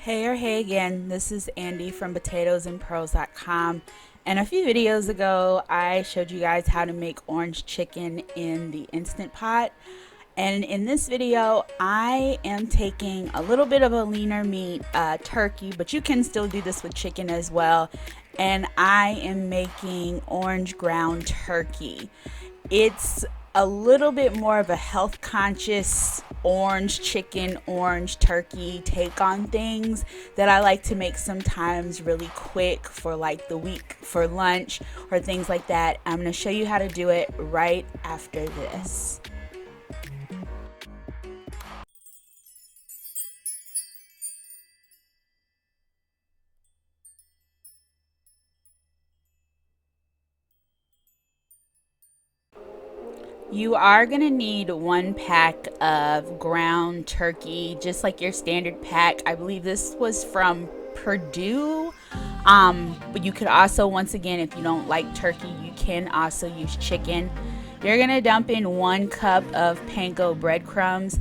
Hey again, this is Andy from potatoesandpearls.com. And a few videos ago, I showed you guys how to make orange chicken in the Instant Pot. And in this video, I am taking a little bit of a leaner meat, turkey, but you can still do this with chicken as well. And I am making orange ground turkey. It's a little bit more of a health conscious orange chicken, orange turkey take on things that I like to make sometimes really quick for like the week for lunch or things like that. I'm going to show you how to do it right after this. You are going to need 1 pack of ground turkey, just like your standard pack. I believe this was from Purdue. But you could also, once again, if you don't like turkey, you can also use chicken. You're going to dump in 1 cup of panko breadcrumbs.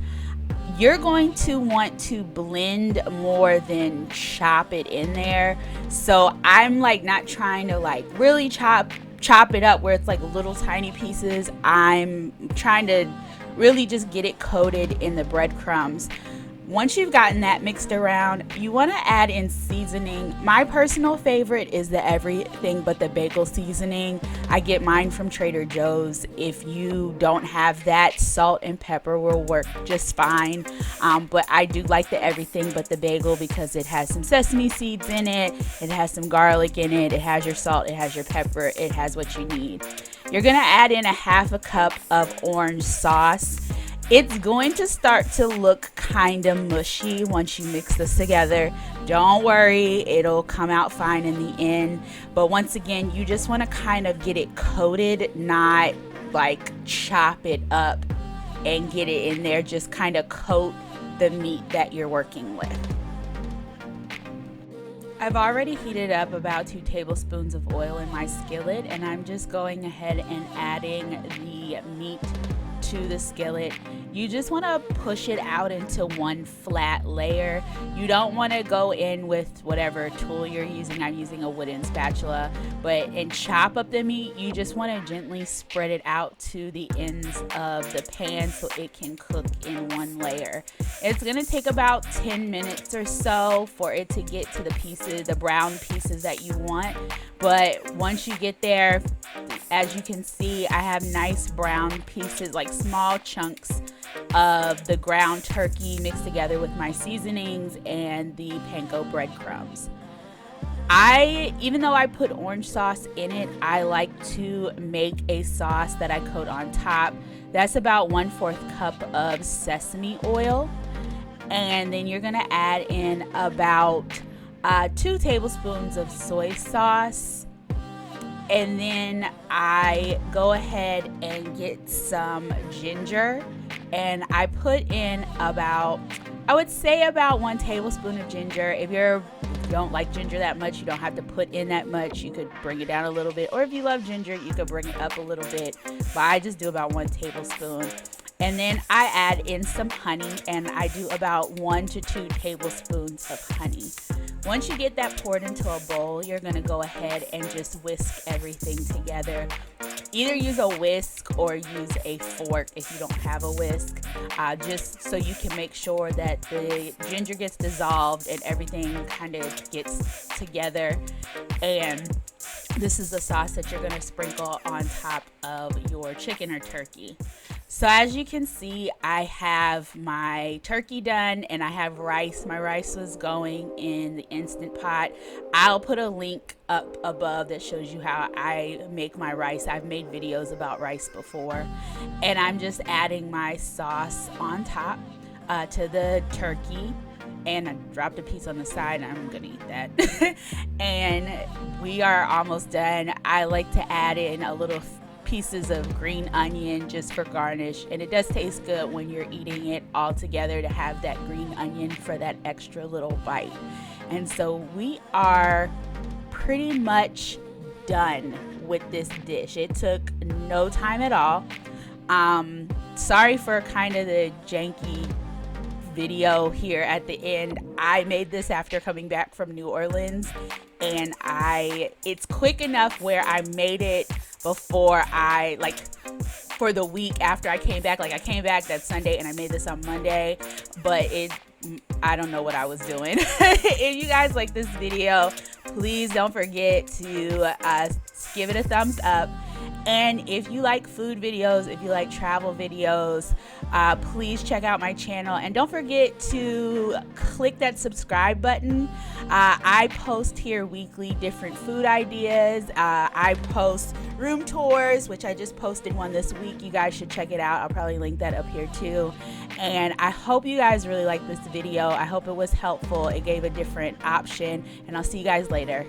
You're going to want to blend more than chop it in there. So I'm like not trying to like really chop it up where it's like little tiny pieces. I'm trying to really just get it coated in the breadcrumbs. Once you've gotten that mixed around, you want to add in seasoning. My personal favorite is the everything but the bagel seasoning. I get mine from Trader Joe's. If you don't have that, salt and pepper will work just fine. But I do like the everything but the bagel because it has some sesame seeds in it. It has some garlic in it. It has your salt. It has your pepper. It has what you need. You're going to add in a 1/2 cup of orange sauce. It's going to start to look kind of mushy once you mix this together. Don't worry, it'll come out fine in the end. But once again, you just want to kind of get it coated, not like chop it up and get it in there. Just kind of coat the meat that you're working with. I've already heated up about 2 tablespoons of oil in my skillet, and I'm just going ahead and adding the meat to the skillet. You just want to push it out into one flat layer. You don't want to go in with whatever tool you're using. I'm using a wooden spatula, and chop up the meat. You just want to gently spread it out to the ends of the pan so it can cook in one layer. It's going to take about 10 minutes or so for it to get to the pieces, the brown pieces that you want. But once you get there, as you can see, I have nice brown pieces, like small chunks of the ground turkey mixed together with my seasonings and the panko breadcrumbs. Even though I put orange sauce in it, I like to make a sauce that I coat on top. That's about 1/4 cup of sesame oil. And then you're gonna add in about 2 tablespoons of soy sauce. And then I go ahead and get some ginger, and I put in about, I would say about 1 tablespoon of ginger. If you don't like ginger that much, you don't have to put in that much. You could bring it down a little bit, or if you love ginger, you could bring it up a little bit. But I just do about 1 tablespoon. And then I add in some honey, and I do about 1 to 2 tablespoons of honey. Once you get that poured into a bowl, you're going to go ahead and just whisk everything together. Either use a whisk or use a fork if you don't have a whisk, just so you can make sure that the ginger gets dissolved and everything kind of gets together. And this is the sauce that you're going to sprinkle on top of your chicken or turkey. So as you can see, I have my turkey done and I have rice. My rice was going in the Instant Pot. I'll put a link up above that shows you how I make my rice. I've made videos about rice before. And I'm just adding my sauce on top to the turkey. And I dropped a piece on the side, and I'm gonna eat that. And we are almost done. I like to add in a little pieces of green onion just for garnish, and it does taste good when you're eating it all together to have that green onion for that extra little bite. And so we are pretty much done with this dish. It took no time at all. Sorry for kind of the janky video here at the end. I made this after coming back from New Orleans, and it's quick enough where I made it before for the week after I came back. Like, I came back that Sunday and I made this on Monday, but I don't know what I was doing. If you guys like this video, please don't forget to give it a thumbs up. And if you like food videos, if you like travel videos, please check out my channel. And don't forget to click that subscribe button. I post here weekly different food ideas. I post room tours, which I just posted one this week. You guys should check it out. I'll probably link that up here too. And I hope you guys really like this video. I hope it was helpful. It gave a different option. And I'll see you guys later.